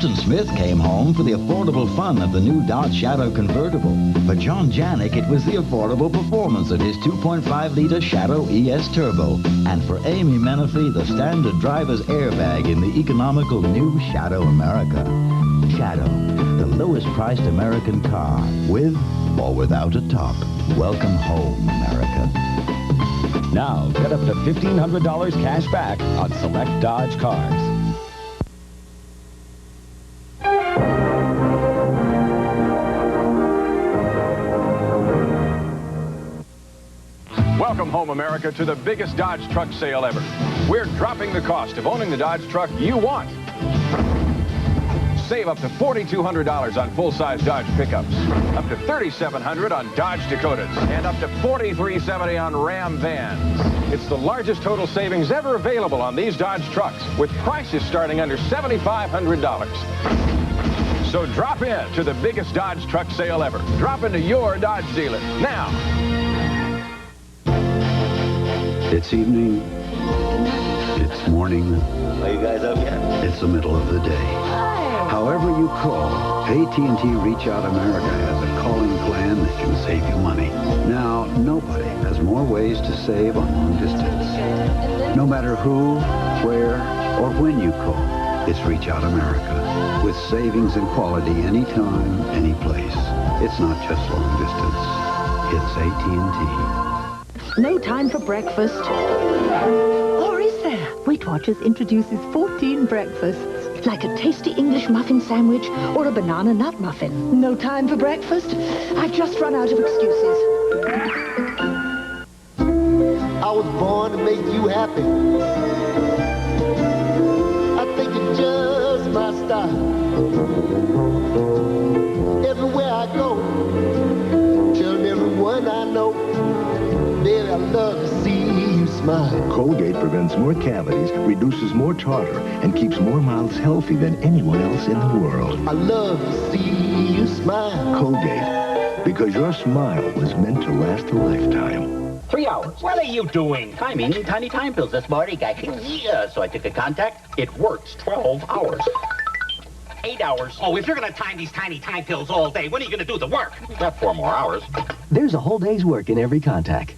Dristan Smith came home for the affordable fun of the new Dodge Shadow convertible. For John Janik, it was the affordable performance of his 2.5-liter Shadow ES Turbo. And for Amy Menifee, the standard driver's airbag in the economical new Shadow America. Shadow, the lowest-priced American car, with or without a top. Welcome home, America. Now, get up to $1,500 cash back on select Dodge cars. Welcome home, America, to the biggest Dodge truck sale ever. We're dropping the cost of owning the Dodge truck you want. Save up to $4,200 on full-size Dodge pickups, up to $3,700 on Dodge Dakotas, and up to $4,370 on Ram vans. It's the largest total savings ever available on these Dodge trucks, with prices starting under $7,500. So drop in to the biggest Dodge truck sale ever. Drop into your Dodge dealer now. It's evening. It's morning. Are you guys up yet? It's the middle of the day. However you call, AT&T Reach Out America has a calling plan that can save you money. Now, nobody has more ways to save on long distance. No matter who, where, or when you call, it's Reach Out America. With savings and quality anytime, any place. It's not just long distance. It's AT&T. No time for breakfast. Or is there? Weight Watchers introduces 14 breakfasts. Like a tasty English muffin sandwich or a banana nut muffin. No time for breakfast? I just run out of excuses. I was born to make you happy. I think it's just my style. Everywhere I go, tell everyone I know, baby, I love to see you smile. Colgate prevents more cavities, reduces more tartar, and keeps more mouths healthy than anyone else in the world. I love to see you smile. Colgate, because your smile was meant to last a lifetime. 3 hours. What are you doing? Timing tiny time pills this morning. Yeah, so I took a Contac. It works 12 hours. 8 hours. Oh, if you're going to time these tiny time pills all day, when are you going to do the work? Got 4 more hours. There's a whole day's work in every Contac.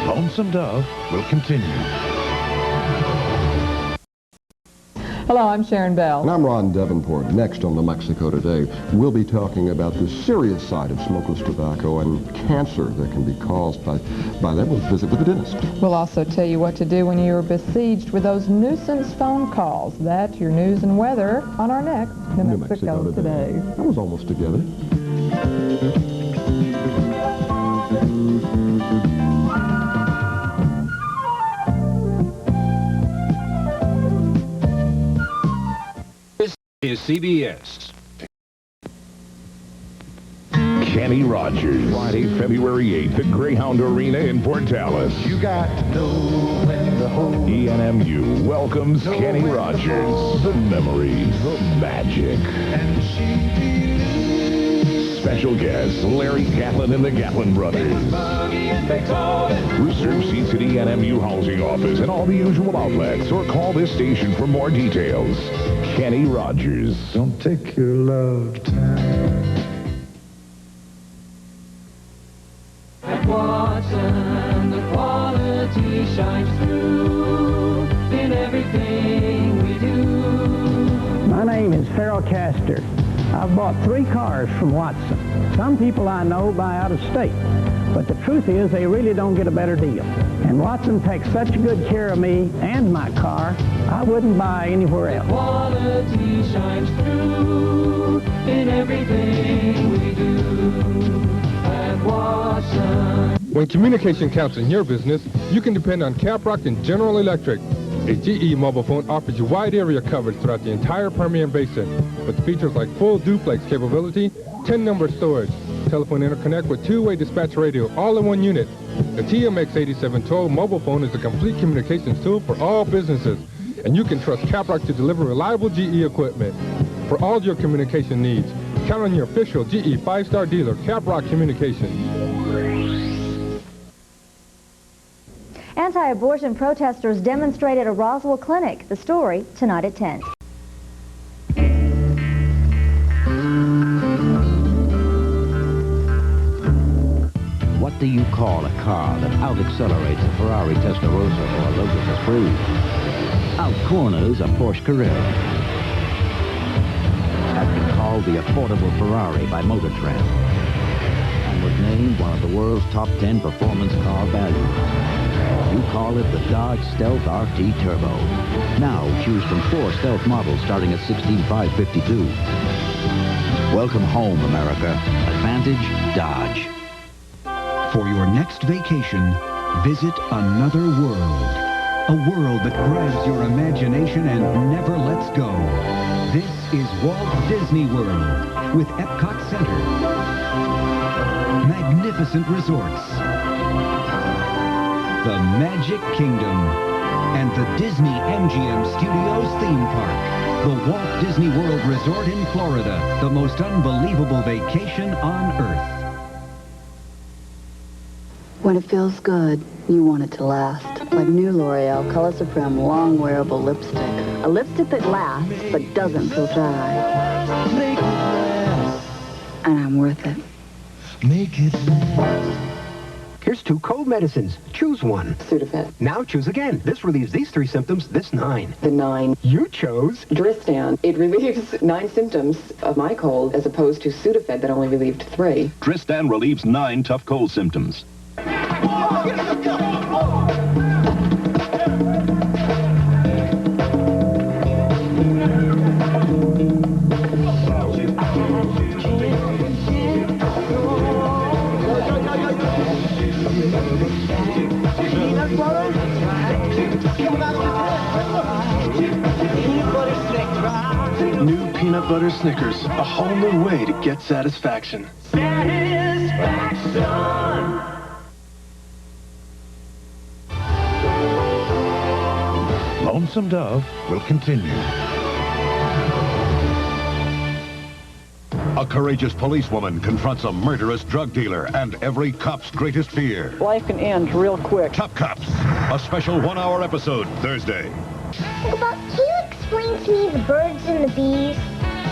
Lonesome Dove will continue. Hello, I'm Sharon Bell. And I'm Ron Davenport. Next on New Mexico Today, we'll be talking about the serious side of smokeless tobacco and cancer that can be caused by that. We'll visit with a dentist. We'll also tell you what to do when you're besieged with those nuisance phone calls. That's your news and weather on our next New Mexico Today. That was almost together. Is CBS. Kenny Rogers, Friday, February 8th at Greyhound Arena in Port Dallas. You got to know when to hold. ENMU welcomes Kenny Rogers, the memories, the magic. Special guests, Larry Gatlin and the Gatlin brothers. Reserve seats at ENMU housing office and all the usual outlets, or call this station for more details. Kenny Rogers. Don't take your love time. At Watson, the quality shines through in everything we do. My name is Farrell Castor. I've bought 3 cars from Watson. Some people I know buy out of state, but the truth is they really don't get a better deal. And Watson takes such good care of me and my car, I wouldn't buy anywhere else. Quality shines through in everything we do at Watson. When communication counts in your business, you can depend on Caprock and General Electric. A GE mobile phone offers you wide area coverage throughout the entire Permian Basin with features like full duplex capability, 10-number storage, telephone interconnect with 2-way dispatch radio, all in one unit. The TMX8712 mobile phone is a complete communications tool for all businesses, and you can trust Caprock to deliver reliable GE equipment. For all your communication needs, count on your official GE 5-star dealer, Caprock Communications. Anti-abortion protesters demonstrate at a Roswell clinic. The story tonight at 10. What do you call a car that out-accelerates a Ferrari Testarossa or a Lotus Esprit? Out-corners a Porsche Carrera. Has been called the affordable Ferrari by Motor Trend and was named one of the world's top 10 performance car values. You call it the Dodge Stealth RT Turbo. Now choose from 4 Stealth models starting at $16,552. Welcome home, America. Advantage Dodge. For your next vacation, visit another world. A world that grabs your imagination and never lets go. This is Walt Disney World with Epcot Center. Magnificent resorts. The Magic Kingdom. And the Disney MGM Studios theme park. The Walt Disney World Resort in Florida. The most unbelievable vacation on Earth. When it feels good, you want it to last. Like new L'Oreal Color Supreme long wearable lipstick. A lipstick that lasts but doesn't feel dry. Make it last. And I'm worth it. Make it last. Here's 2 cold medicines. Choose one. Sudafed. Now choose again. This relieves these 3 symptoms, this 9. The 9. You chose Dristan. It relieves 9 symptoms of my cold as opposed to Sudafed that only relieved 3. Dristan relieves 9 tough cold symptoms. New peanut butter Snickers, a whole new way to get satisfaction. Lonesome Dove will continue. A courageous policewoman confronts a murderous drug dealer and every cop's greatest fear. Life can end real quick. Top Cops, a special 1-hour episode, Thursday. Uncle Buck, can you explain to me the birds and the bees?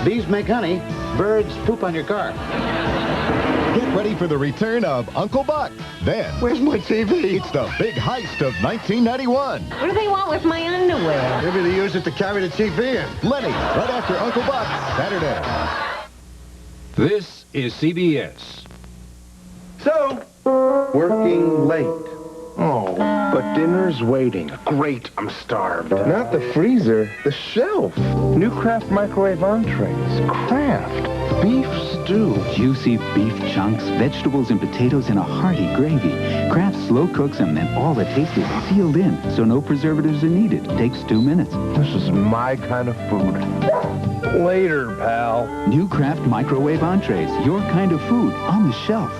Bees make honey, birds poop on your car. Get ready for the return of Uncle Buck. Then, Where's my TV? It's the big heist of 1991. What do they want with my underwear? Maybe they use it to carry the TV in. Lenny, right after Uncle Buck, Saturday. This is CBS. So, working late. Oh, but dinner's waiting. Great, I'm starved. Not the freezer, the shelf. New Kraft microwave entrees. Kraft. Beef stew. Juicy beef chunks, vegetables and potatoes in a hearty gravy. Kraft slow cooks them, and all the taste is sealed in, so no preservatives are needed. Takes 2 minutes. This is my kind of food. Later, pal. New Kraft microwave entrees. Your kind of food on the shelf.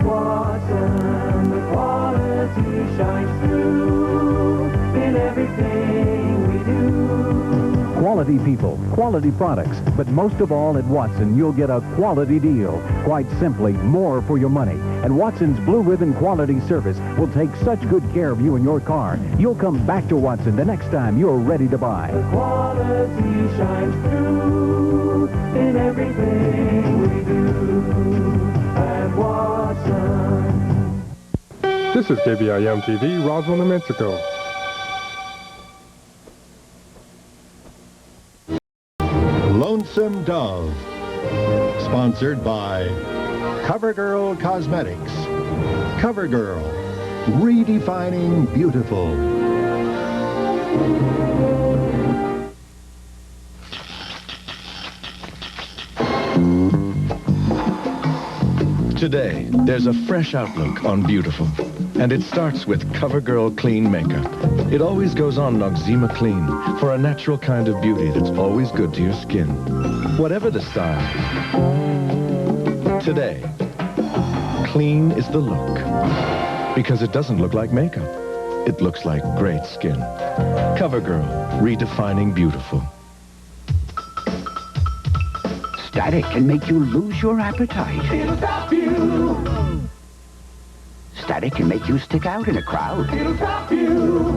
Watson, the quality shines through in everything we do. Quality people, quality products, but most of all at Watson, you'll get a quality deal. Quite simply, more for your money. And Watson's Blue Ribbon Quality Service will take such good care of you and your car. You'll come back to Watson the next time you're ready to buy. The quality shines through in everything we do at Watson. This is KBIM TV, Roswell, New Mexico. Lonesome Dove. Sponsored by CoverGirl Cosmetics. CoverGirl. Redefining beautiful. Today, there's a fresh outlook on beautiful. And it starts with CoverGirl Clean Makeup. It always goes on Noxzema Clean for a natural kind of beauty that's always good to your skin. Whatever the style. Today, clean is the look. Because it doesn't look like makeup. It looks like great skin. CoverGirl, redefining beautiful. Static can make you lose your appetite. It'll stop you. Static can make you stick out in a crowd. It'll stop you.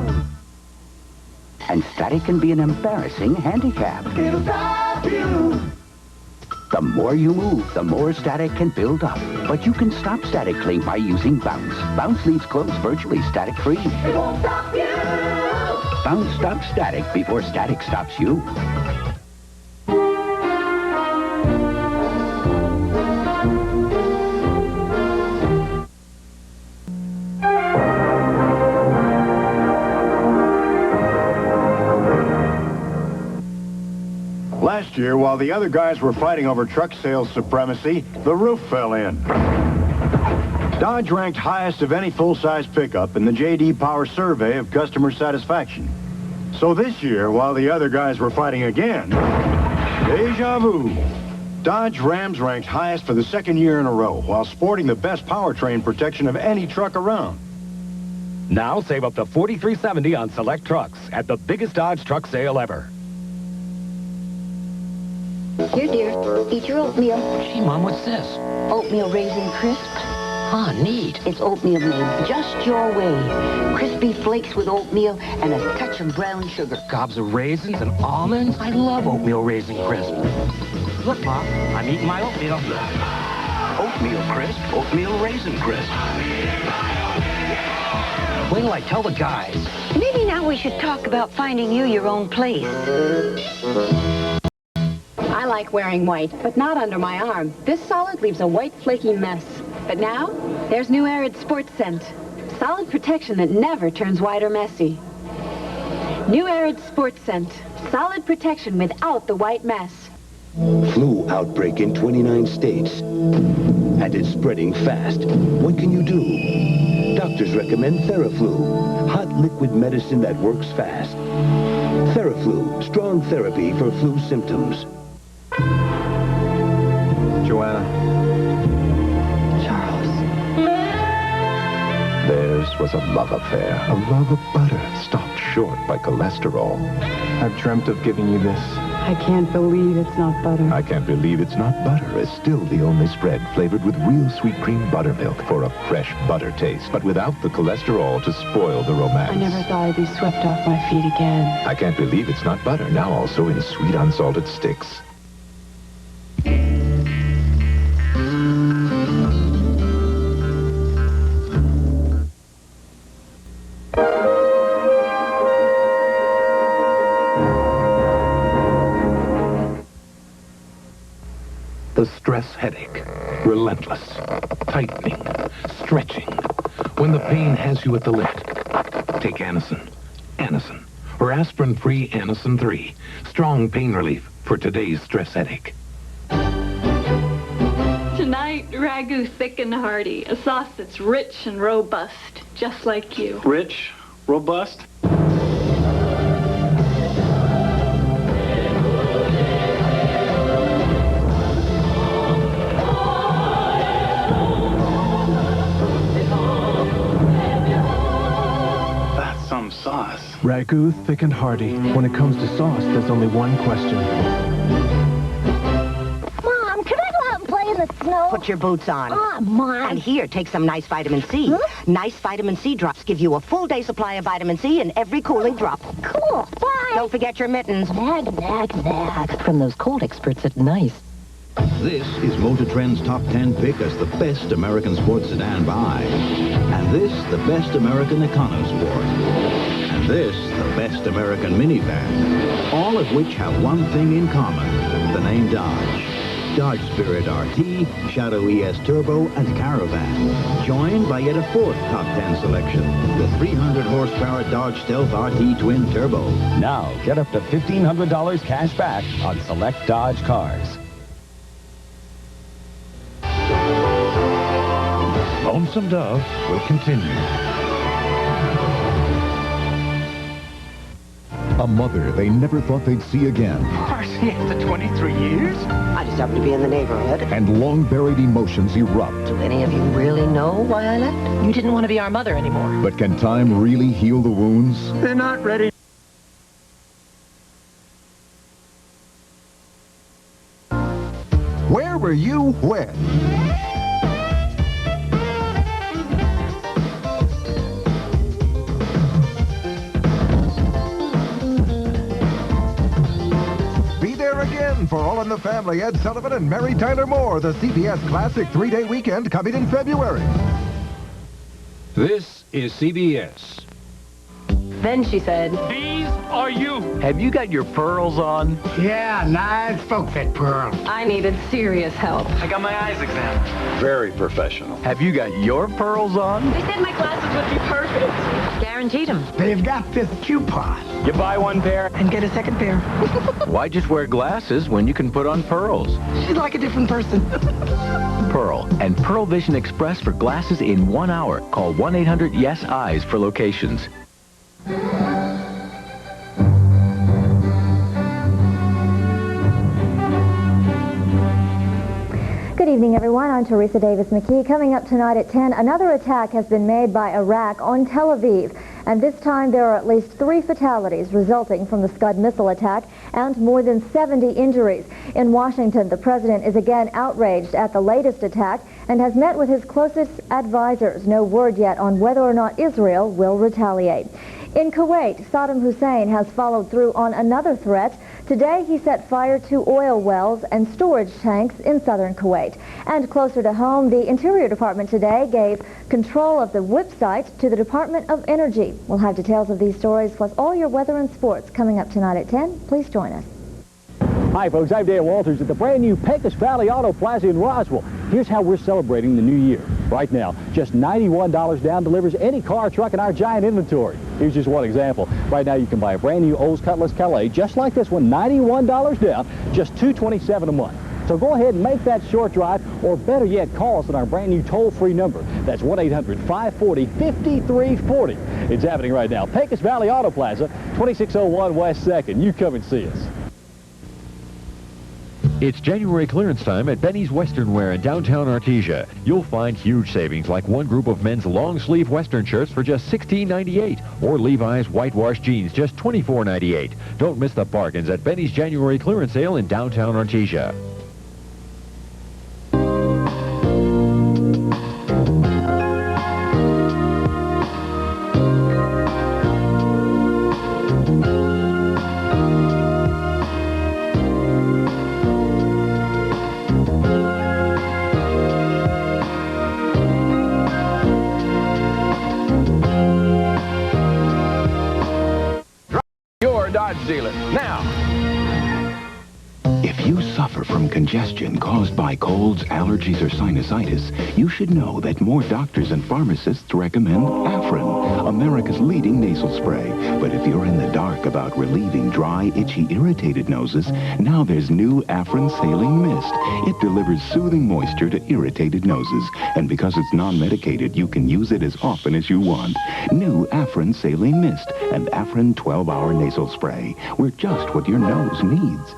And static can be an embarrassing handicap. It'll stop you. The more you move, the more static can build up. But you can stop static cling by using Bounce. Bounce leaves clothes virtually static-free. It won't stop you. Bounce stops static before static stops you. Last year, while the other guys were fighting over truck sales supremacy, the roof fell in. Dodge ranked highest of any full-size pickup in the J.D. Power survey of customer satisfaction. So this year, while the other guys were fighting again, deja vu. Dodge Rams ranked highest for the second year in a row, while sporting the best powertrain protection of any truck around. Now save up to $43.70 on select trucks at the biggest Dodge truck sale ever. Here, dear. Eat your oatmeal. Gee, Mom, what's this? Oatmeal Raisin Crisp. Ah, neat. It's oatmeal made just your way. Crispy flakes with oatmeal and a touch of brown sugar. Gobs of raisins and almonds. I love Oatmeal Raisin Crisp. Look, Mom, I'm eating my oatmeal. Oatmeal Crisp, Oatmeal Raisin Crisp. Wait till I tell the guys. Maybe now we should talk about finding you your own place. I like wearing white, but not under my arm. This solid leaves a white, flaky mess. But now, there's new Arrid Sports Scent. Solid protection that never turns white or messy. New Arrid Sports Scent. Solid protection without the white mess. Flu outbreak in 29 states. And it's spreading fast. What can you do? Doctors recommend TheraFlu, hot liquid medicine that works fast. TheraFlu, strong therapy for flu symptoms. Joanna. Theirs was a love affair, a love of butter, stopped short by cholesterol. I've dreamt of giving you this. I can't believe it's not butter. I can't believe it's not butter is still the only spread flavored with real sweet cream buttermilk for a fresh butter taste, but without the cholesterol to spoil the romance. I never thought I'd be swept off my feet again. I can't believe it's not butter, now also in sweet unsalted sticks. The stress headache. Relentless. Tightening. Stretching. When the pain has you at the limit, take Anacin. Anacin. Or aspirin-free Anacin 3. Strong pain relief for today's stress headache. Tonight, Ragù thick and hearty. A sauce that's rich and robust, just like you. Rich? Robust? Some sauce. Ragù, thick and hearty. When it comes to sauce, there's only one question. Mom, can I go out and play in the snow? Put your boots on. Oh, Mom. And here, take some nice vitamin C. Huh? Nice vitamin C drops give you a full day supply of vitamin C in every cooling drop. Cool. Bye. Don't forget your mittens. Nag, nag, nag. From those cold experts at Nice. This is Motor Trend's Top 10 pick as the best American sports sedan by. And this, the best American econo sport. And this, the best American minivan. All of which have one thing in common, the name Dodge. Dodge Spirit RT, Shadow ES Turbo, and Caravan. Joined by yet a fourth Top 10 selection, the 300 horsepower Dodge Stealth RT Twin Turbo. Now, get up to $1,500 cash back on select Dodge cars. Lonesome Dove will continue. A mother they never thought they'd see again. Marcy, after 23 years? I just happened to be in the neighborhood. And long-buried emotions erupt. Do any of you really know why I left? You didn't want to be our mother anymore. But can time really heal the wounds? They're not ready. Where were you when? again for All in the Family, Ed Sullivan and Mary Tyler Moore, the CBS Classic 3-day weekend coming in February. This is CBS. Then she said, These are you. have you got your pearls on? Yeah, nice folk fit pearl. I needed serious help. I got my eyes examined. Very professional. Have you got your pearls on? They said my glasses would be perfect. Guaranteed them. They've got this coupon. You buy one pair And get a second pair. Why just wear glasses when you can put on pearls? She's like a different person. Pearle and Pearle Vision Express for glasses in 1 hour. Call 1-800-YES-EYES for locations. Good evening, everyone. I'm Teresa Davis-McKee. Coming up tonight at 10, another attack has been made by Iraq on Tel Aviv. And this time there are at least 3 fatalities resulting from the Scud missile attack and more than 70 injuries. In Washington, the president is again outraged at the latest attack and has met with his closest advisors. No word yet on whether or not Israel will retaliate. In Kuwait, Saddam Hussein has followed through on another threat. Today, he set fire to oil wells and storage tanks in southern Kuwait. And closer to home, the Interior Department today gave control of the whip site to the Department of Energy. We'll have details of these stories, plus all your weather and sports coming up tonight at 10. Please join us. Hi, folks. I'm Dan Walters at the brand new Pecos Valley Auto Plaza in Roswell. Here's how we're celebrating the new year. Right now, just $91 down delivers any car or truck in our giant inventory. Here's just one example. Right now, you can buy a brand new Olds Cutlass Calais, just like this one, $91 down, just $227 a month. So go ahead and make that short drive, or better yet, call us on our brand new toll-free number. That's 1-800-540-5340. It's happening right now. Pecos Valley Auto Plaza, 2601 West 2nd. You come and see us. It's January clearance time at Benny's Western Wear in downtown Artesia. You'll find huge savings like one group of men's long-sleeve Western shirts for just $16.98 or Levi's whitewash jeans just $24.98. Don't miss the bargains at Benny's January clearance sale in downtown Artesia. Dealer now. If you suffer from congestion caused by colds, allergies, or sinusitis, you should know that more doctors and pharmacists recommend Afrin, America's leading nasal spray. But if you're in the dark about relieving dry, itchy, irritated noses, now there's new Afrin Saline Mist. It delivers soothing moisture to irritated noses. And because it's non-medicated, you can use it as often as you want. New Afrin Saline Mist and Afrin 12-hour nasal spray. We're just what your nose needs.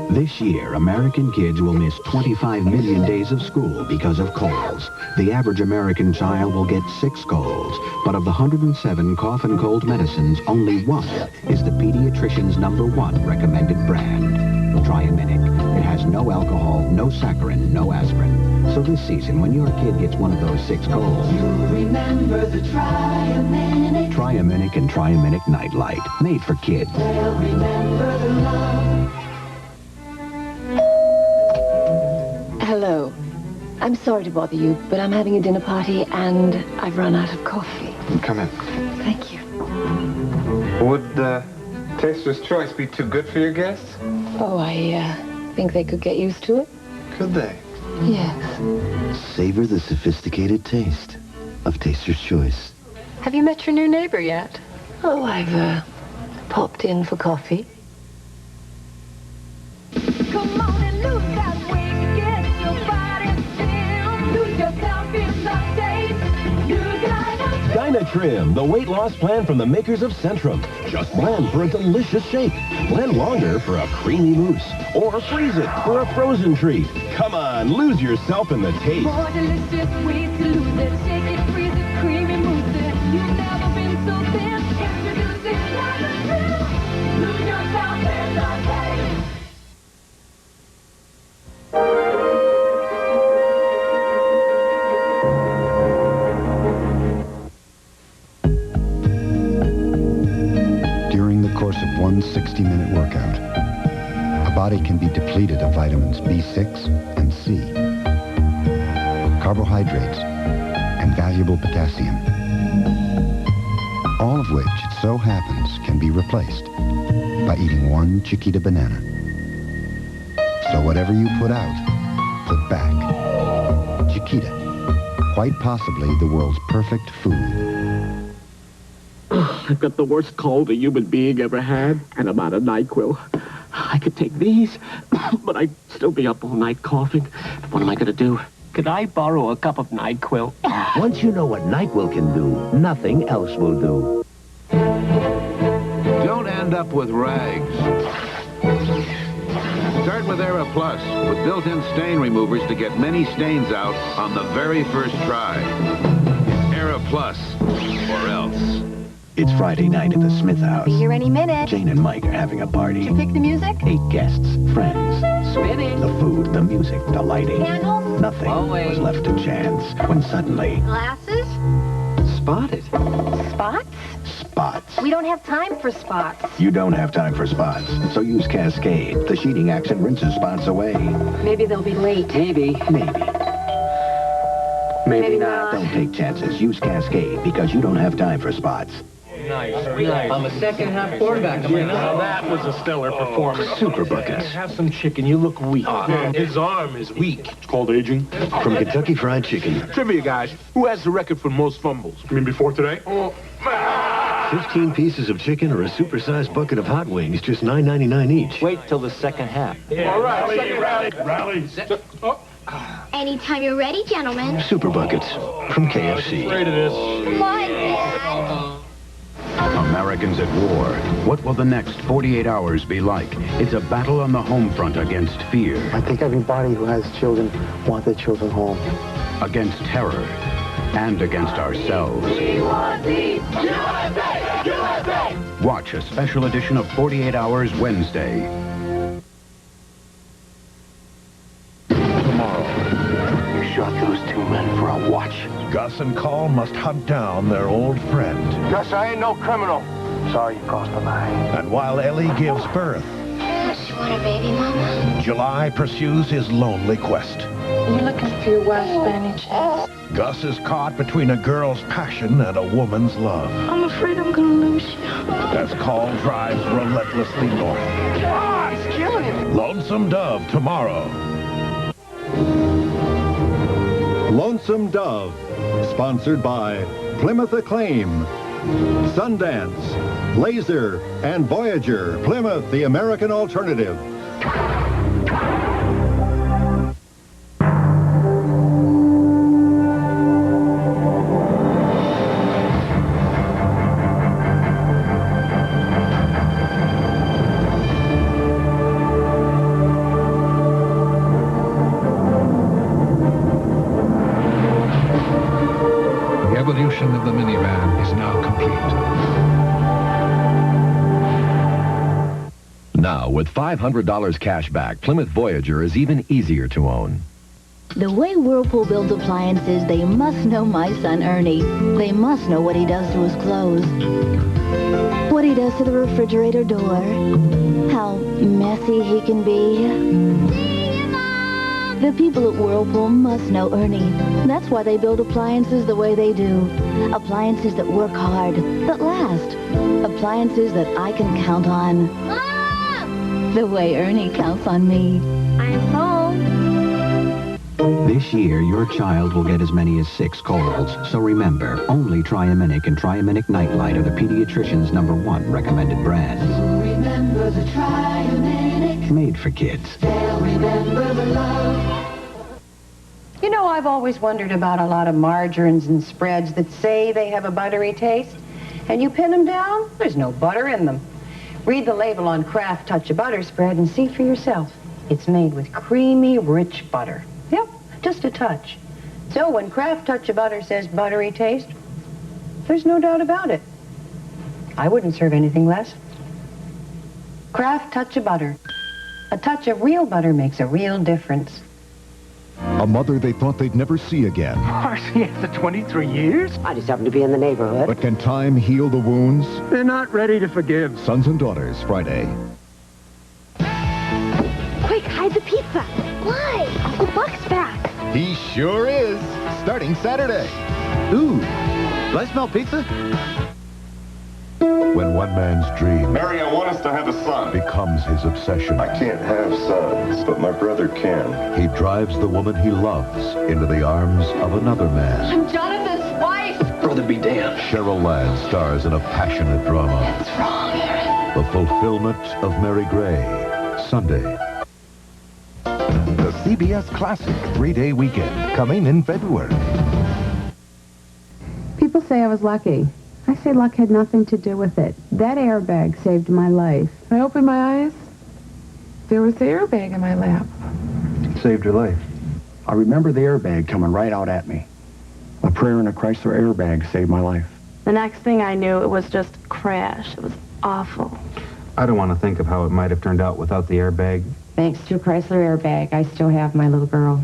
This year, American kids will miss 25 million days of school because of colds. The average American child will get 6 colds, but of the 107 cough and cold medicines, only 1 is the pediatrician's #1 recommended brand. Triaminic. It has no alcohol, no saccharin, no aspirin. So this season, when your kid gets one of those 6 colds, You'll remember the Triaminic. Triaminic and Triaminic Nightlight, made for kids. They'll remember the love. Hello. I'm sorry to bother you, but I'm having a dinner party and I've run out of coffee. Come in. Thank you. Would Taster's Choice be too good for your guests? Oh, I think they could get used to it. Could they? Yes. Savor the sophisticated taste of Taster's Choice. Have you met your new neighbor yet? Oh, I've popped in for coffee. Come on and lose that weight. Get your body still. Lose yourself in some days. You gotta Dynatrim, the weight loss plan from the makers of Centrum. Just blend for a delicious shake. Blend longer for a creamy mousse. Or freeze it for a frozen treat. Come on, lose yourself in the taste. more delicious ways to lose it. Shake it, freeze it, creamy mousse it. You've never been so thin. Introducing Dynatrim. Lose yourself in the taste. course of one 60-minute workout, a body can be depleted of vitamins B6 and C, carbohydrates, and valuable potassium, all of which, it so happens, can be replaced by eating one Chiquita banana. So whatever you put out, put back. Chiquita, quite possibly the world's perfect food. I've got the worst cold a human being ever had, and I'm out of NyQuil. I could take these, but I'd still be up all night coughing. What am I going to do? Could I borrow a cup of NyQuil? Once you know what NyQuil can do, nothing else will do. Don't end up with rags. Start with Era Plus, with built-in stain removers to get many stains out on the very first try. Era Plus, or else. It's Friday night at the Smith house. Be here any minute. Jane and Mike are having a party. Did you pick the music? 8 guests, friends. Spinning. The food, the music, the lighting. Candles? Nothing was left to chance when suddenly... Glasses? Spotted. Spots? Spots. We don't have time for spots. You don't have time for spots, so use Cascade. The sheeting action rinses spots away. Maybe they'll be late. Maybe. Maybe not. Don't take chances. Use Cascade because you don't have time for spots. Nice. I'm a second-half quarterback. Now that was a stellar performance. Super Buckets. Have some chicken. You look weak. His arm is weak. It's called aging. From Kentucky Fried Chicken. Trivia, guys. Who has the record for most fumbles? You mean before today? 15 pieces of chicken or a supersized bucket of hot wings, just $9.99 each. Wait till the second half. All right. Rally. Anytime you're ready, gentlemen. Super Buckets from KFC. Afraid of this. Come on, Dad. Americans at war. What will the next 48 hours be like? It's a battle on the home front against fear. I think everybody who has children wants their children home. Against terror. And against ourselves. We want the USA! USA! Watch a special edition of 48 Hours Wednesday. Tomorrow, you shot those 2 men for a watch. Gus and Call must hunt down their old friend. Gus, I ain't no criminal. Sorry you crossed the line. And while Ellie gives birth, You want a baby, Mama? July pursues his lonely quest. You looking for your wife by any chance? Gus is caught between a girl's passion and a woman's love. I'm afraid I'm gonna lose you. As Call drives relentlessly north. He's killing him. Lonesome Dove tomorrow. Lonesome Dove, sponsored by Plymouth Acclaim, Sundance, Laser, and Voyager, Plymouth, the American alternative. The evolution of the minivan is now complete. Now, with $500 cash back, Plymouth Voyager is even easier to own. The way Whirlpool builds appliances, they must know my son Ernie. They must know what he does to his clothes. What he does to the refrigerator door. How messy he can be. The people at Whirlpool must know Ernie. That's why they build appliances the way they do. Appliances that work hard, that last. Appliances that I can count on. Mom! The way Ernie counts on me. I'm home. This year, your child will get as many as 6 colds. So remember, only Triaminic and Triaminic Nightlight are the pediatrician's #1 recommended brands. Remember the Triaminic. Made for kids. They'll remember the love. You know, I've always wondered about a lot of margarines and spreads that say they have a buttery taste. And you pin them down, there's no butter in them. Read the label on Kraft Touch of Butter spread and see for yourself. It's made with creamy, rich butter. Yep, just a touch. So when Kraft Touch of Butter says buttery taste, there's no doubt about it. I wouldn't serve anything less. Kraft Touch of Butter. A touch of real butter makes a real difference. A mother they thought they'd never see again. Marcy, after 23 years? I just happened to be in the neighborhood. But can time heal the wounds? They're not ready to forgive. Sons and Daughters, Friday. Quick, hide the pizza. Why? Uncle Buck's back. He sure is. Starting Saturday. Ooh, do I smell pizza? When one man's dream Mary, I want us to have a son. becomes his obsession, I can't have sons, but my brother can. he drives the woman he loves into the arms of another man. I'm Jonathan's wife. Brother be damned. Cheryl Ladd stars in a passionate drama. What's wrong, Arrid? The fulfillment of Mary Gray. Sunday. The CBS Classic 3-day weekend, coming in February. People say I was lucky. I say luck had nothing to do with it. That airbag saved my life. I opened my eyes. There was the airbag in my lap. It saved your life. I remember the airbag coming right out at me. A prayer in a Chrysler airbag saved my life. The next thing I knew, it was just crash. It was awful. I don't want to think of how it might have turned out without the airbag. Thanks to a Chrysler airbag, I still have my little girl.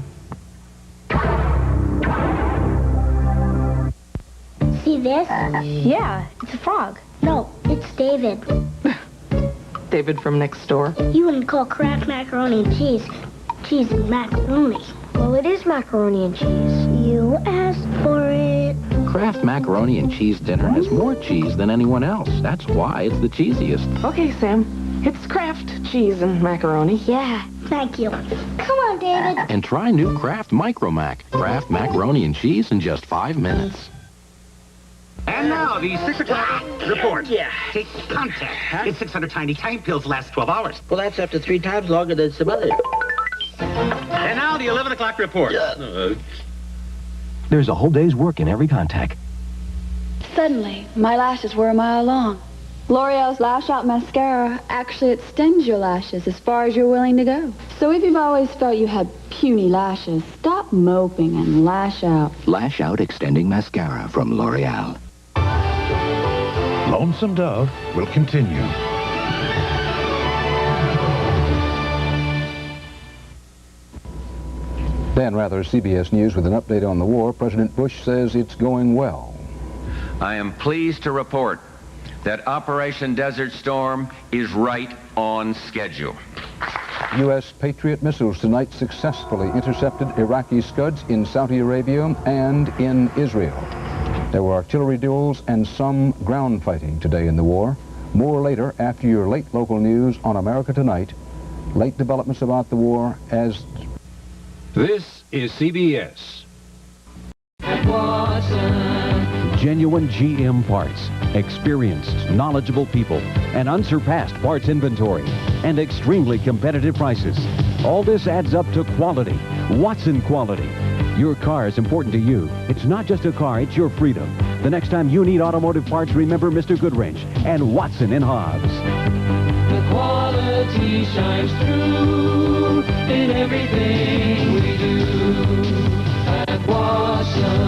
See this? Yeah, it's a frog. No, it's David. David from next door. You wouldn't call Kraft macaroni and cheese and macaroni. Well, it is macaroni and cheese. You asked for it. Kraft macaroni and cheese dinner has more cheese than anyone else. That's why it's the cheesiest. Okay, Sam. It's Kraft cheese and macaroni. Yeah, thank you. Come on, David. And try new Kraft Micro Mac. Kraft macaroni and cheese in just 5 minutes. And now, the 6 o'clock report. Yeah. Take Contac. It's 600 tiny time pills last 12 hours. Well, that's up to 3 times longer than some others. And now, the 11 o'clock report. There's a whole day's work in every Contac. Suddenly, my lashes were a mile long. L'Oreal's Lash Out Mascara actually extends your lashes as far as you're willing to go. So if you've always felt you had puny lashes, stop moping and lash out. Lash Out Extending Mascara from L'Oreal. Lonesome Dove will continue. Dan Rather, CBS News, with an update on the war. President Bush says it's going well. I am pleased to report that Operation Desert Storm is right on schedule. U.S. Patriot missiles tonight successfully intercepted Iraqi Scuds in Saudi Arabia and in Israel. There were artillery duels and some ground fighting today in the war. More later, after your late local news on America Tonight. Late developments about the war as... This is CBS. Genuine GM parts, experienced, knowledgeable people, an unsurpassed parts inventory, and extremely competitive prices. All this adds up to quality. Watson quality. Your car is important to you. It's not just a car, it's your freedom. The next time you need automotive parts, remember Mr. Goodwrench and Watson in Hobbs. The quality shines through in everything we do at Watson.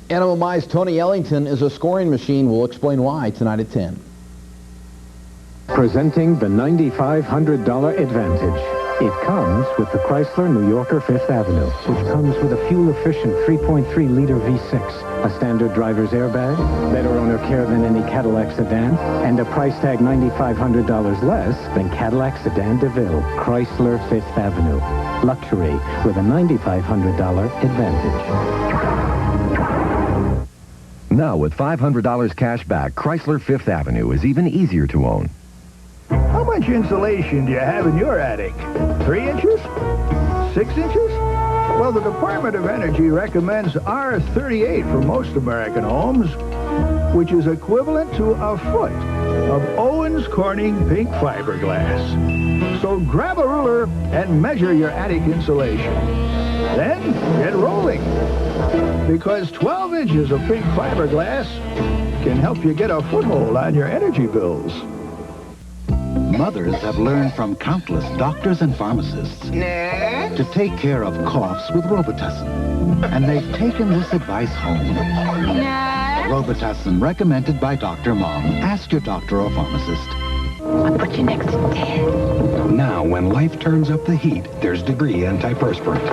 NMMI's Tony Ellington is a scoring machine. We'll explain why tonight at 10. Presenting the $9,500 Advantage. It comes with the Chrysler New Yorker 5th Avenue, which comes with a fuel-efficient 3.3-liter V6, a standard driver's airbag, better owner care than any Cadillac sedan, and a price tag $9,500 less than Cadillac Sedan DeVille. Chrysler 5th Avenue. Luxury with a $9,500 Advantage. Now, with $500 cash back, Chrysler 5th Avenue is even easier to own. How much insulation do you have in your attic? 3 inches? 6 inches? Well, the Department of Energy recommends R38 for most American homes, which is equivalent to a foot of Owens-Corning pink fiberglass. So grab a ruler and measure your attic insulation. Then get rolling, because 12 inches of pink fiberglass can help you get a foothold on your energy bills. Mothers have learned from countless doctors and pharmacists to take care of coughs with Robitussin. And they've taken this advice home. Robitussin, recommended by Dr. Mom. Ask your doctor or pharmacist. I'll put you next to Dad. Now, when life turns up the heat, there's Degree antiperspirant.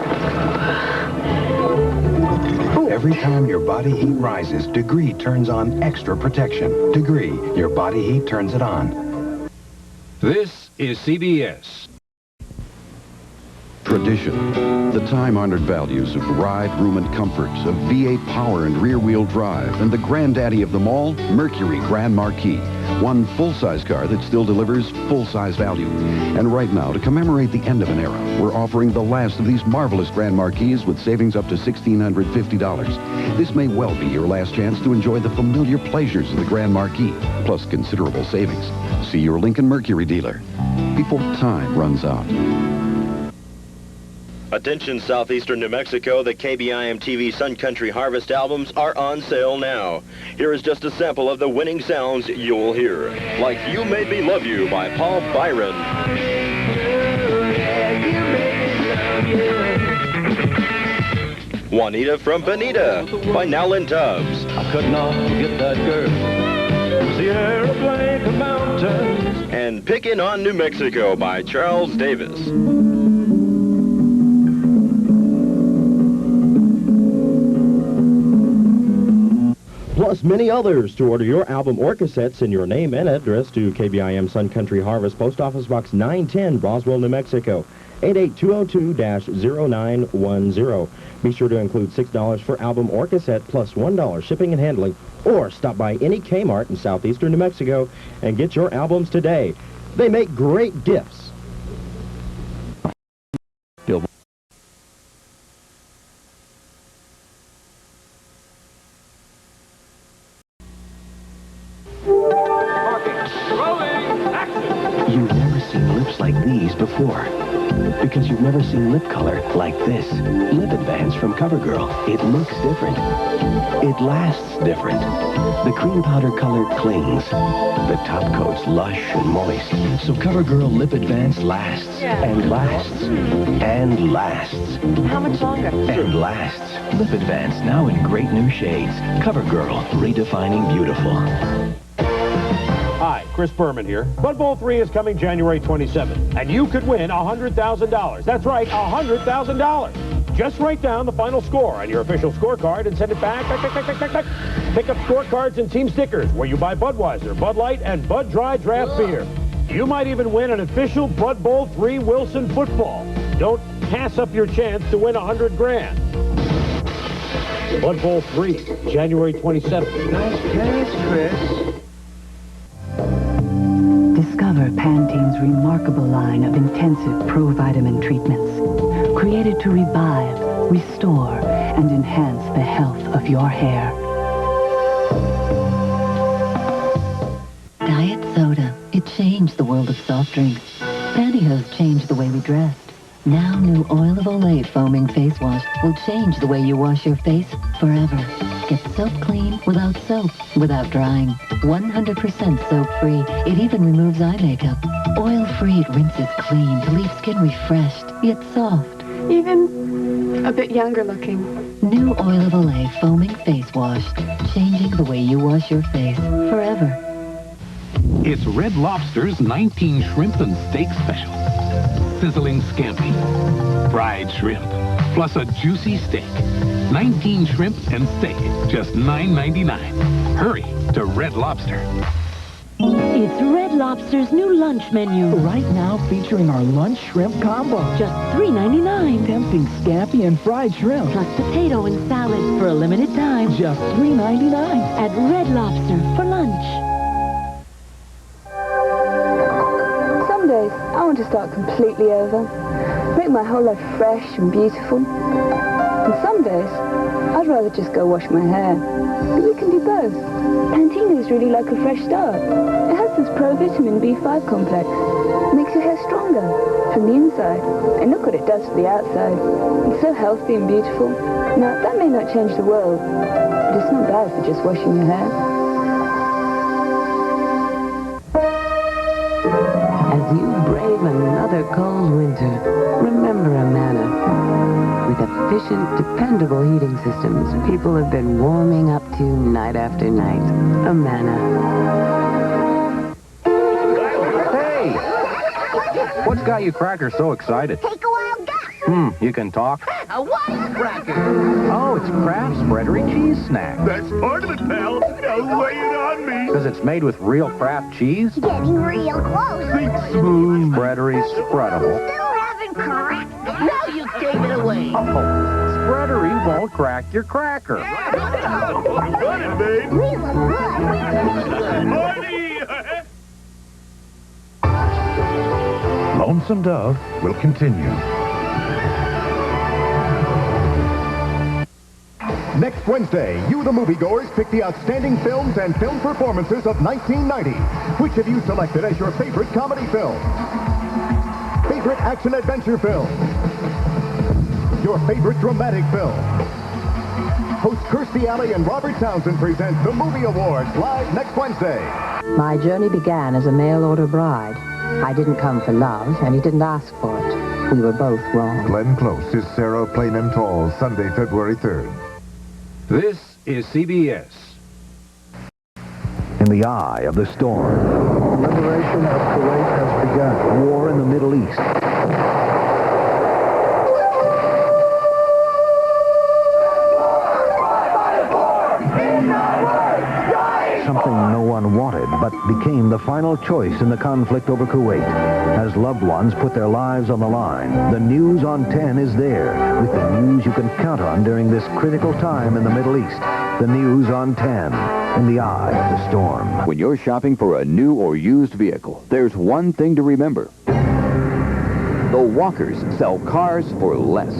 Every time your body heat rises, Degree turns on extra protection. Degree, your body heat turns it on. This is CBS. Tradition, the time-honored values of ride, room, and comfort, of V8 power and rear-wheel drive, and the granddaddy of them all, Mercury Grand Marquis. One full-size car that still delivers full-size value. And right now, to commemorate the end of an era, we're offering the last of these marvelous Grand Marquis with savings up to $1,650. This may well be your last chance to enjoy the familiar pleasures of the Grand Marquis, plus considerable savings. See your Lincoln Mercury dealer before time runs out. Attention Southeastern New Mexico, the KBIM TV Sun Country Harvest albums are on sale now. Here is just a sample of the winning sounds you'll hear. Like You Made Me Love You by Paul Byron. Juanita from Bonita by Nowlin Tubbs. I could not forget that girl. Sierra Blanca Mountains. And Pickin' on New Mexico by Charles Davis. Plus many others. To order your album or cassette, send your name and address to KBIM Sun Country Harvest, Post Office Box 910, Roswell, New Mexico, 88202-0910. Be sure to include $6 for album or cassette, plus $1 shipping and handling, or stop by any Kmart in southeastern New Mexico and get your albums today. They make great gifts. You've never seen lips like these before. Because you've never seen lip color like this. Lip Advance from CoverGirl. It looks different. It lasts different. The cream powder color clings. The top coat's lush and moist. So CoverGirl Lip Advance lasts. And lasts. And lasts. How much longer? And lasts. Lip Advance now in great new shades. CoverGirl, redefining beautiful. Hi, Chris Berman here. Bud Bowl 3 is coming January 27th, and you could win $100,000. That's right, $100,000. Just write down the final score on your official scorecard and send it back. Pick up scorecards and team stickers where you buy Budweiser, Bud Light, and Bud Dry draft beer. You might even win an official Bud Bowl 3 Wilson football. Don't pass up your chance to win $100,000. Bud Bowl 3, January 27th. Nice pass, Chris. Discover Pantene's remarkable line of intensive provitamin treatments, created to revive, restore, and enhance the health of your hair. Diet soda. It changed the world of soft drinks. Pantyhose changed the way we dressed. Now new Oil of Olay foaming face wash will change the way you wash your face forever. Get soap clean without soap, without drying. 100% soap-free. It even removes eye makeup. Oil-free, it rinses clean to leave skin refreshed, yet soft. Even a bit younger looking. New Oil of Olay foaming face wash. Changing the way you wash your face forever. It's Red Lobster's 19 shrimp and steak special. Sizzling scampi, fried shrimp, plus a juicy steak. 19 shrimp and steak, just $9.99. Hurry to Red Lobster. It's Red Lobster's new lunch menu. Right now featuring our lunch shrimp combo. Just $3.99. Tempting scampi and fried shrimp. Plus potato and salad for a limited time. Just $3.99. At Red Lobster for lunch. Some days, I want to start completely over. Make my whole life fresh and beautiful. And some days, I'd rather just go wash my hair. But you can do both. Pantene is really like a fresh start. It has this pro-vitamin B5 complex. Makes your hair stronger from the inside. And look what it does to the outside. It's so healthy and beautiful. Now, that may not change the world, but it's not bad for just washing your hair. As you brave another cold winter, remember Amana. With efficient, dependable heating systems, people have been warming up to night after night. Amana. Hey! What's got got you crackers so excited? Take a wild guess. You can talk? A wild cracker. Oh, it's Kraft's breadery cheese snack. That's part of it, pal. Now lay it on me. Because it's made with real Kraft cheese? Getting real close. Think smooth. Breadery spreadable. Still haven't cracked it. Now you take it away. Spreadery won't crack your cracker. Got it, babe. We look good. Lonesome Dove will continue. Next Wednesday, you the moviegoers pick the outstanding films and film performances of 1990. Which have you selected as your favorite comedy film? Favorite action-adventure film? Your favorite dramatic film? Host Kirstie Alley and Robert Townsend present the Movie Awards live next Wednesday. My journey began as a mail-order bride. I didn't come for love, and he didn't ask for it. We were both wrong. Glenn Close is Sarah Plain and Tall, Sunday, February 3rd. This is CBS. In the eye of the storm. The liberation of Kuwait has begun. War in the Middle East. Something no one wanted, but became the final choice in the conflict over Kuwait. As loved ones put their lives on the line, the News on 10 is there, with the news you can count on during this critical time in the Middle East. The News on 10, in the eye of the storm. When you're shopping for a new or used vehicle, there's one thing to remember. The Walkers sell cars for less.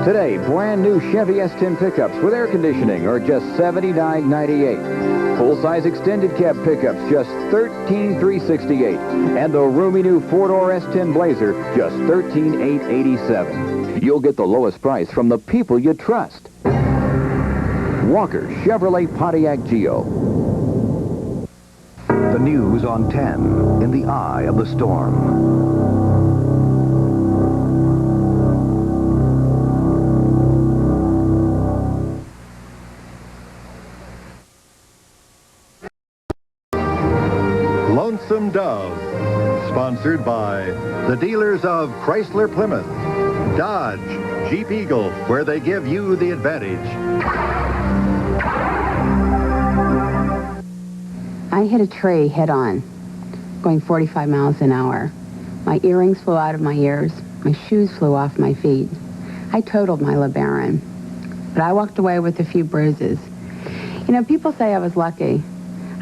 Today, brand new Chevy S10 pickups with air conditioning are just $79.98. Full-size extended cab pickups just $13,368. And the roomy new four-door S10 Blazer just $13,887. You'll get the lowest price from the people you trust. Walker Chevrolet Pontiac Geo. The News on 10, in the eye of the storm. Lonesome Dove, sponsored by the dealers of Chrysler Plymouth, Dodge, Jeep Eagle, where they give you the advantage. I hit a tree head-on, going 45 miles an hour. My earrings flew out of my ears. My shoes flew off my feet. I totaled my LeBaron, but I walked away with a few bruises. You know, people say I was lucky.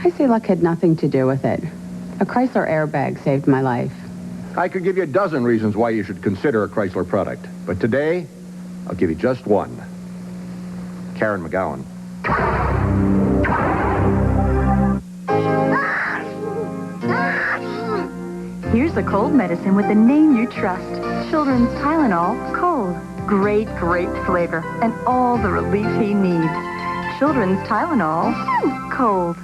I say luck had nothing to do with it. A Chrysler airbag saved my life. I could give you a dozen reasons why you should consider a Chrysler product, but today, I'll give you just one. Karen McGowan. Here's a cold medicine with a name you trust. Children's Tylenol Cold. Great, great flavor and all the relief he needs. Children's Tylenol Cold.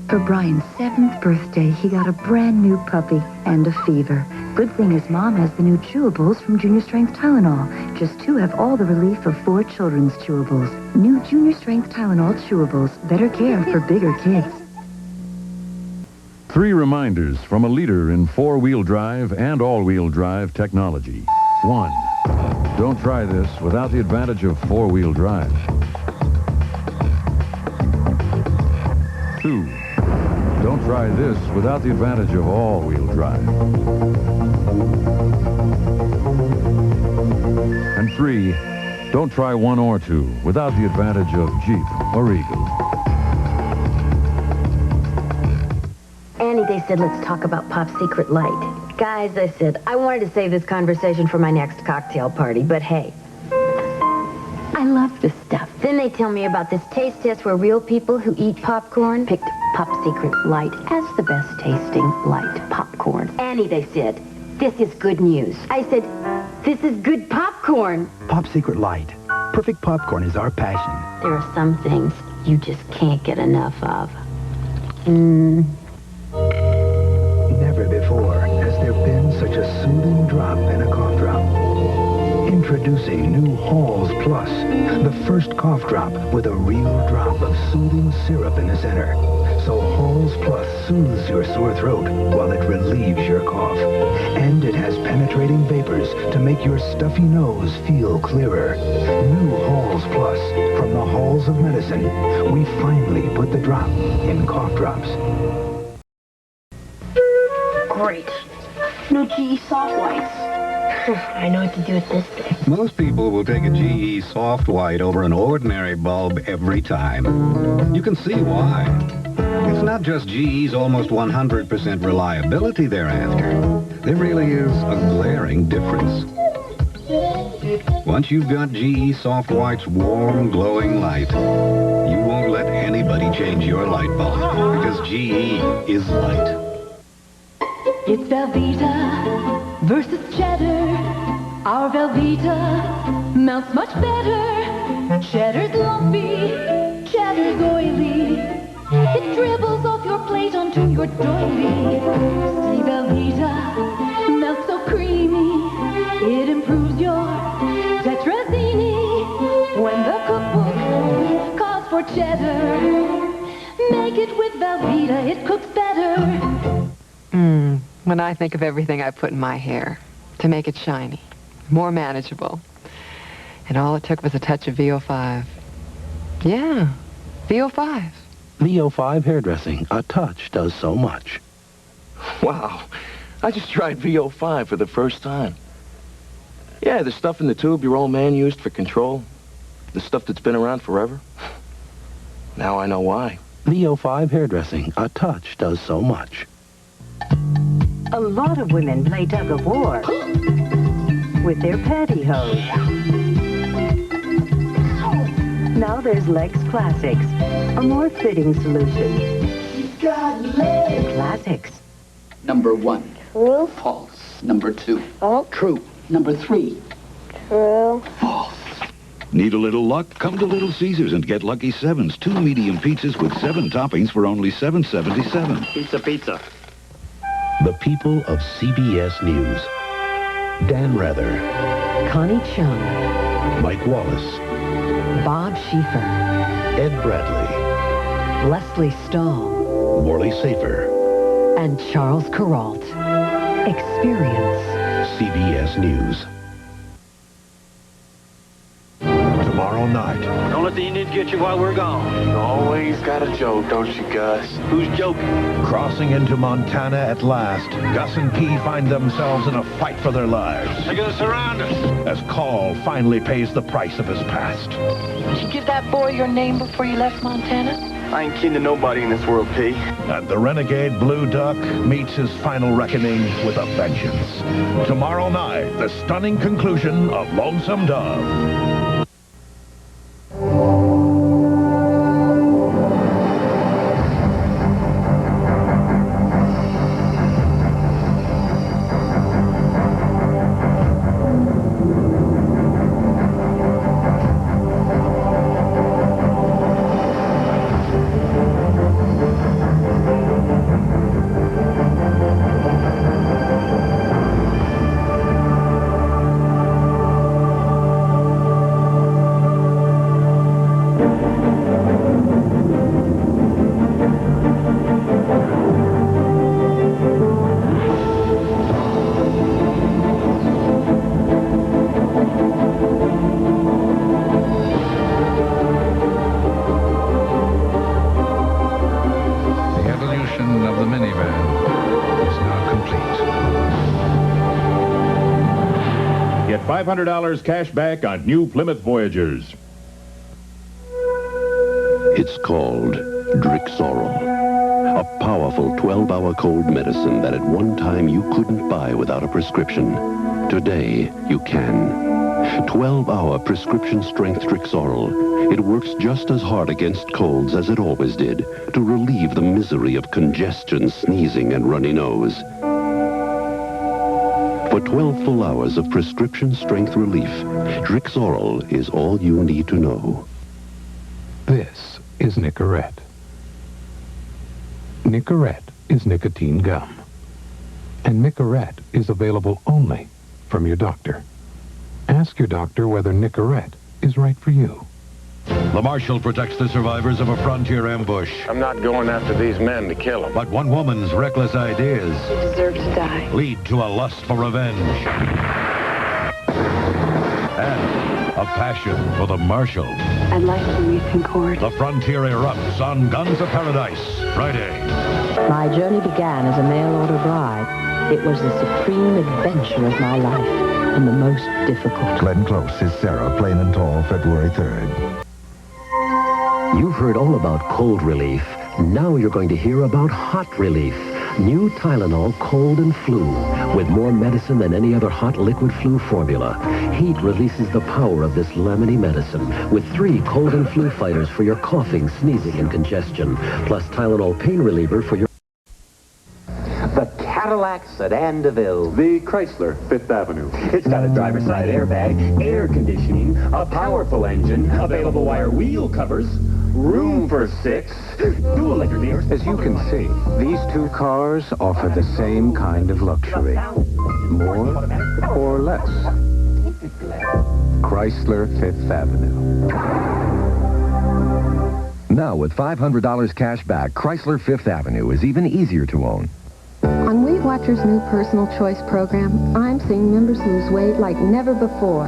For Brian's 7th birthday, he got a brand new puppy and a fever. Good thing his mom has the new chewables from Junior Strength Tylenol. Just 2 have all the relief of 4 children's chewables. New Junior Strength Tylenol chewables. Better care for bigger kids. 3 reminders from a leader in 4-wheel drive and all-wheel drive technology. 1. Don't try this without the advantage of 4-wheel drive. 2. Don't try this without the advantage of all-wheel drive. And 3, don't try 1 or 2 without the advantage of Jeep or Eagle. Annie, they said, let's talk about Pop Secret Light. Guys, I said, I wanted to save this conversation for my next cocktail party, but hey, I love this stuff. Then they tell me about this taste test where real people who eat popcorn picked Pop Secret Light as the best tasting light popcorn. Annie, they said, this is good news. I said, this is good popcorn. Pop Secret Light. Perfect popcorn is our passion. There are some things you just can't get enough of. Never before has there been such a soothing drop in a cough drop. Introducing new Halls Plus, the first cough drop with a real drop of soothing syrup in the center. So Halls Plus soothes your sore throat while it relieves your cough. And it has penetrating vapors to make your stuffy nose feel clearer. New Halls Plus from the Halls of Medicine. We finally put the drop in cough drops. Great. No GE soft whites. I know what to do with this thing. Most people will take a GE soft white over an ordinary bulb every time. You can see why. It's not just GE's almost 100% reliability they're after. There really is a glaring difference. Once you've got GE Soft White's warm, glowing light, you won't let anybody change your light bulb, because GE is light. It's Velveeta versus Cheddar. Our Velveeta melts much better. Cheddar's lumpy, Cheddar's oily. It dribbles off your plate onto your doily. See Velveeta melts so creamy. It improves your tetrazzini. When the cookbook calls for cheddar, make it with Velveeta, it cooks better. When I think of everything I put in my hair to make it shiny, more manageable, and all it took was a touch of VO5. Yeah, VO5. VO5 hairdressing. A touch does so much. Wow. I just tried VO5 for the first time. Yeah, the stuff in the tube your old man used for control. The stuff that's been around forever. Now I know why. VO5 hairdressing. A touch does so much. A lot of women play tug of war with their pantyhose. Now there's Legs Classics, a more fitting solution. Classics. Number 1. True. False. Number 2. False. True. Number 3. True. False. Need a little luck? Come to Little Caesars and get Lucky Sevens. 2 medium pizzas with 7 toppings for only $7.77. Pizza. The people of CBS News. Dan Rather. Connie Chung. Mike Wallace. Bob Schieffer. Ed Bradley. Leslie Stahl. Morley Safer. And Charles Kuralt. Experience. CBS News. Tomorrow night. Don't let the Indians get you while we're gone. You always got a joke, don't you, Gus? Who's joking? Crossing into Montana at last, Gus and Key find themselves in a fight for their lives. They're gonna surround us. As Call finally pays the price of his past. Did you give that boy your name before you left Montana? I ain't kin to nobody in this world, P. And the renegade Blue Duck meets his final reckoning with a vengeance. Tomorrow night, the stunning conclusion of Lonesome Dove. $500 cash back on new Plymouth Voyagers. It's called Drixoral, a powerful 12-hour cold medicine that at one time you couldn't buy without a prescription. Today, you can. 12-hour prescription-strength Drixoral. It works just as hard against colds as it always did to relieve the misery of congestion, sneezing, and runny nose. For 12 full hours of prescription-strength relief, Drixoral is all you need to know. This is Nicorette. Nicorette is nicotine gum. And Nicorette is available only from your doctor. Ask your doctor whether Nicorette is right for you. The marshal protects the survivors of a frontier ambush. I'm not going after these men to kill them. But one woman's reckless ideas You deserve to die. lead to a lust for revenge. And a passion for the marshal. I'd like to meet Concord. The frontier erupts on Guns of Paradise, Friday. My journey began as a mail-order bride. It was the supreme adventure of my life, and the most difficult. Glenn Close is Sarah, plain and tall, February 3rd. You've heard all about cold relief. Now you're going to hear about hot relief. New Tylenol Cold and Flu. With more medicine than any other hot liquid flu formula. Heat releases the power of this lemony medicine. With 3 cold and flu fighters for your coughing, sneezing, and congestion. Plus Tylenol pain reliever for your... The Cadillac Sedan DeVille. The Chrysler Fifth Avenue. It's got a driver's side airbag, air conditioning, a powerful engine, available wire wheel covers, room for 6, dual electric mirrors. As you can see, these 2 cars offer the same kind of luxury. More or less. Chrysler Fifth Avenue. Now, with $500 cash back, Chrysler Fifth Avenue is even easier to own. On Weight Watchers' new Personal Choice program, I'm seeing members lose weight like never before.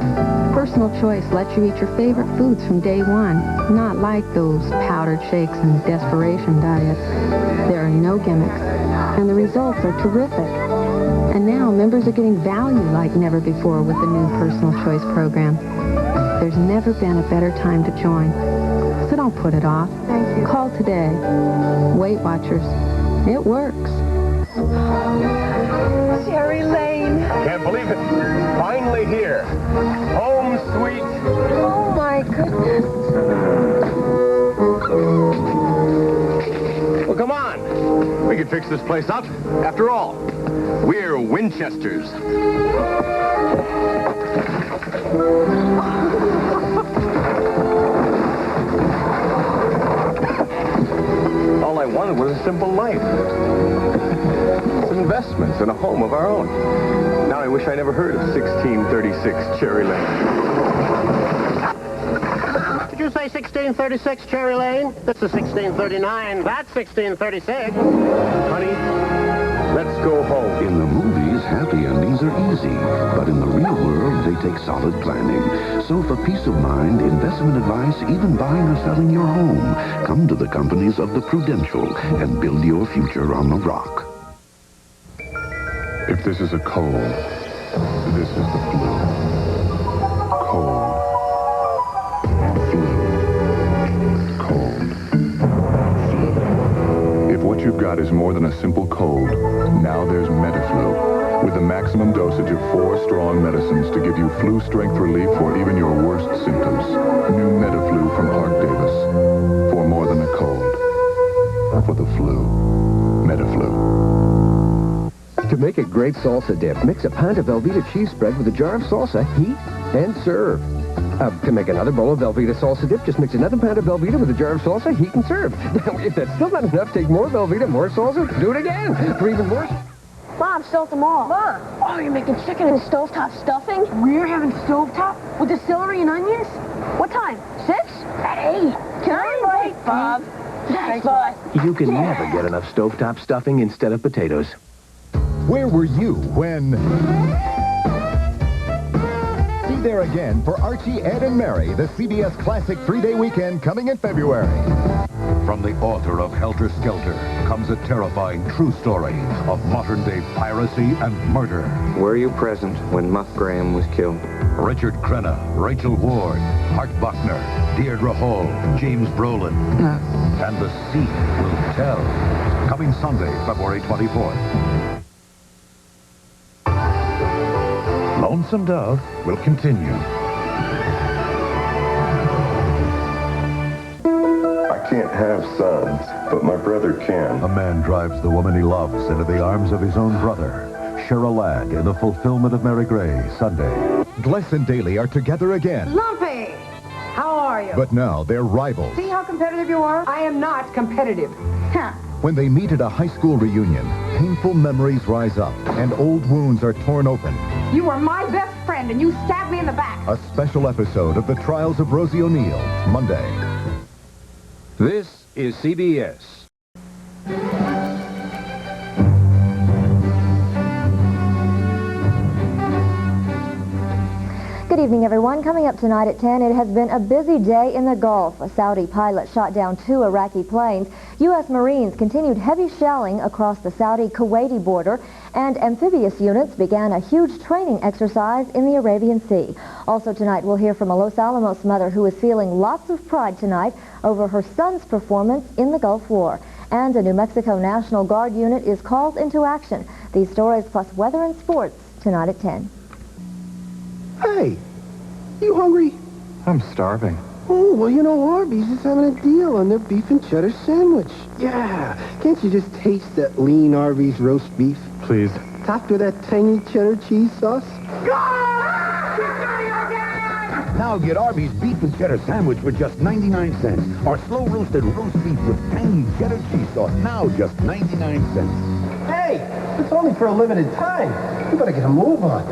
Personal Choice lets you eat your favorite foods from day one, not like those powdered shakes and desperation diets. There are no gimmicks, and the results are terrific. And now members are getting value like never before with the new Personal Choice program. There's never been a better time to join. So don't put it off. Thank you. Call today. Weight Watchers. It works. Cherry Lane. Can't believe it. Finally here. Home sweet. Oh, my goodness. Well, come on. We can fix this place up. After all, we're Winchesters. All I wanted was a simple life. Some investments and a home of our own. Now I wish I never heard of 1636 Cherry Lane. Did you say 1636 Cherry Lane? This is 1639. That's 1636. Honey, let's go home. In the movies, happy endings are easy, but in the real world, they take solid planning. So for peace of mind, investment advice, even buying or selling your home, come to the companies of the Prudential and build your future on the rock. If this is a cold, this is the flu. Cold. Flu. Cold. Flu. If what you've got is more than a simple cold, now there's Medi-Flu, with a maximum dosage of 4 strong medicines to give you flu-strength relief for even your worst symptoms. New Medi-Flu from Arrid Davis. For more than a cold. For the flu. Medi-Flu. To make a great salsa dip, mix a pound of Velveeta cheese spread with a jar of salsa, heat, and serve. To make another bowl of Velveeta salsa dip, just mix another pound of Velveeta with a jar of salsa, heat, and serve. If that's still not enough, take more Velveeta, more salsa, do it again for even more. Mom, still at the mall. Mom. Oh, you're making chicken and stovetop stuffing? We're having stovetop with the celery and onions? What time? 6? At 8. Can I invite Bob? Thanks, Bob. You can never get enough stovetop stuffing instead of potatoes. Where were you when... Be there again for Archie, Ed, and Mary, the CBS Classic 3-day weekend coming in February. From the author of Helter Skelter comes a terrifying true story of modern-day piracy and murder. Were you present when Muff Graham was killed? Richard Crenna, Rachel Ward, Hart Buckner, Deirdre Hall, James Brolin. And the sea will tell. Coming Sunday, February 24th. Lonesome Dove will continue. I can't have sons, but my brother can. A man drives the woman he loves into the arms of his own brother. Share a lad in the fulfillment of Mary Gray, Sunday. Gless and Daly are together again. Lumpy! How are you? But now they're rivals. See how competitive you are? I am not competitive. When they meet at a high school reunion, painful memories rise up and old wounds are torn open. You were my best friend, and you stabbed me in the back. A special episode of the Trials of Rosie O'Neill, Monday. This is CBS. Good evening, everyone. Coming up tonight at 10, it has been a busy day in the Gulf. A Saudi pilot shot down 2 Iraqi planes. U.S. Marines continued heavy shelling across the Saudi-Kuwaiti border, and amphibious units began a huge training exercise in the Arabian Sea. Also tonight, we'll hear from a Los Alamos mother who is feeling lots of pride tonight over her son's performance in the Gulf War. And a New Mexico National Guard unit is called into action. These stories plus weather and sports tonight at 10. Hey, you hungry? I'm starving. Oh, well, you know, Arby's is having a deal on their beef and cheddar sandwich. Yeah. Can't you just taste that lean Arby's roast beef? Please. Topped with that tangy cheddar cheese sauce? Now get Arby's beef and cheddar sandwich for just 99 cents. Our slow-roasted roast beef with tangy cheddar cheese sauce, now just 99 cents. Hey, it's only for a limited time. You better get a move on.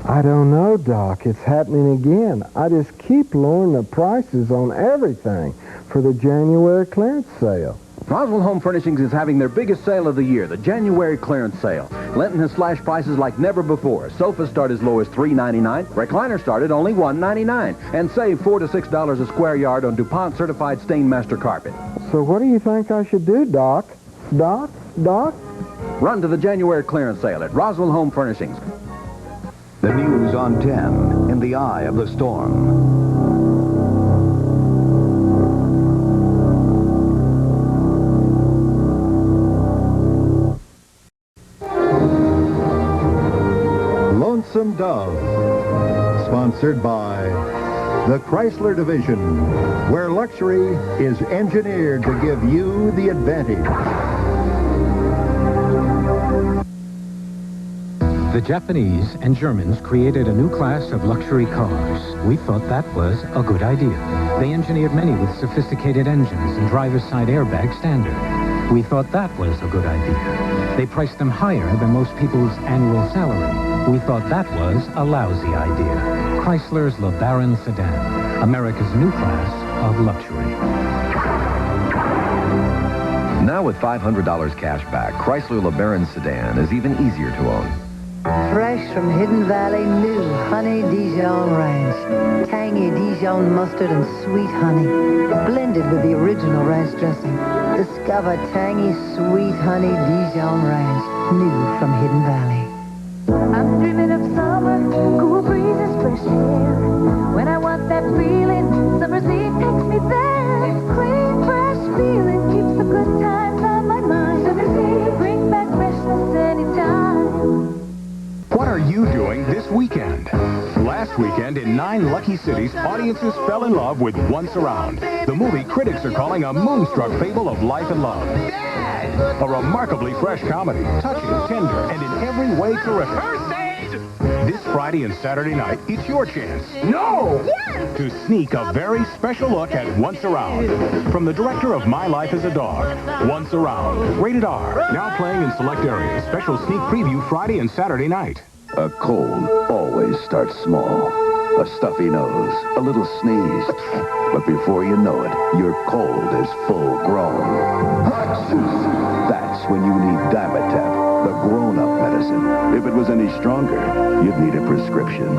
I don't know, Doc. It's happening again. I just keep lowering the prices on everything for the January clearance sale. Roswell Home Furnishings is having their biggest sale of the year, the January clearance sale. Linton has slashed prices like never before. Sofas start as low as $3.99. Recliners start at only $1.99. And save $4 to $6 a square yard on DuPont certified Stainmaster carpet. So what do you think I should do, Doc? Doc? Run to the January clearance sale at Roswell Home Furnishings. The news on 10, in the eye of the storm. Lonesome Dove, sponsored by the Chrysler Division, where luxury is engineered to give you the advantage. The Japanese and Germans created a new class of luxury cars. We thought that was a good idea. They engineered many with sophisticated engines and driver's side airbag standard. We thought that was a good idea. They priced them higher than most people's annual salary. We thought that was a lousy idea. Chrysler's LeBaron sedan, America's new class of luxury. Now with $500 cash back, Chrysler LeBaron sedan is even easier to own. Fresh from Hidden Valley, new Honey Dijon Ranch. Tangy Dijon mustard and sweet honey, blended with the original ranch dressing. Discover tangy, sweet Honey Dijon Ranch, new from Hidden Valley. I'm dreaming of summer, cool breezes, fresh air. When I want that feeling, summer's eve takes me there. Clean, fresh feeling keeps the good times on my mind. Summer's eve, bring back freshness anytime. What are you doing this weekend? Last weekend, in 9 lucky cities, audiences fell in love with Once Around, the movie critics are calling a moonstruck fable of life and love. A remarkably fresh comedy, touching, tender, and in every way terrific. This Friday and Saturday night, it's your chance. No! Yes! To sneak a very special look at Once Around. From the director of My Life as a Dog, Once Around. Rated R. Now playing in select areas. Special sneak preview Friday and Saturday night. A cold always starts small. A stuffy nose, a little sneeze. But before you know it, your cold is full grown. That's when you need Dimetap, the grown-up medicine. If it was any stronger, you'd need a prescription.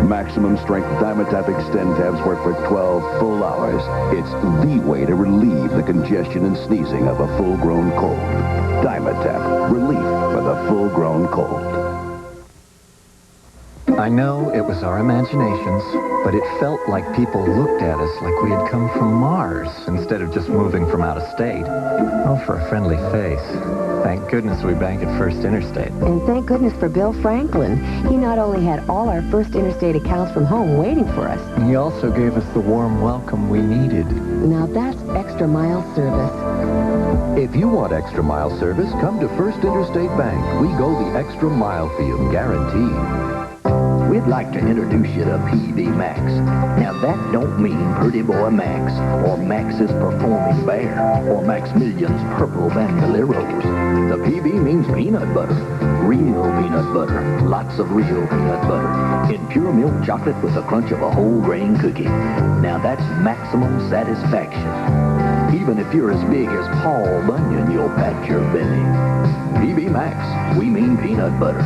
Maximum strength Dimetap Extend tabs work for 12 full hours. It's the way to relieve the congestion and sneezing of a full-grown cold. Dimetap, relief for the full-grown cold. I know it was our imaginations, but it felt like people looked at us like we had come from Mars instead of just moving from out of state. Oh, for a friendly face. Thank goodness we bank at First Interstate. And thank goodness for Bill Franklin. He not only had all our First Interstate accounts from home waiting for us. He also gave us the warm welcome we needed. Now that's extra mile service. If you want extra mile service, come to First Interstate Bank. We go the extra mile for you, guaranteed. we'd like to introduce you to PB Max. Now that don't mean Pretty Boy Max, or Max's Performing Bear, or Maximilian's Purple Bandoleros. The PB means peanut butter. Real peanut butter. Lots of real peanut butter. In pure milk chocolate with the crunch of a whole grain cookie. Now that's maximum satisfaction. Even if you're as big as Paul Bunyan, you'll pat your belly. PB Max, we mean peanut butter.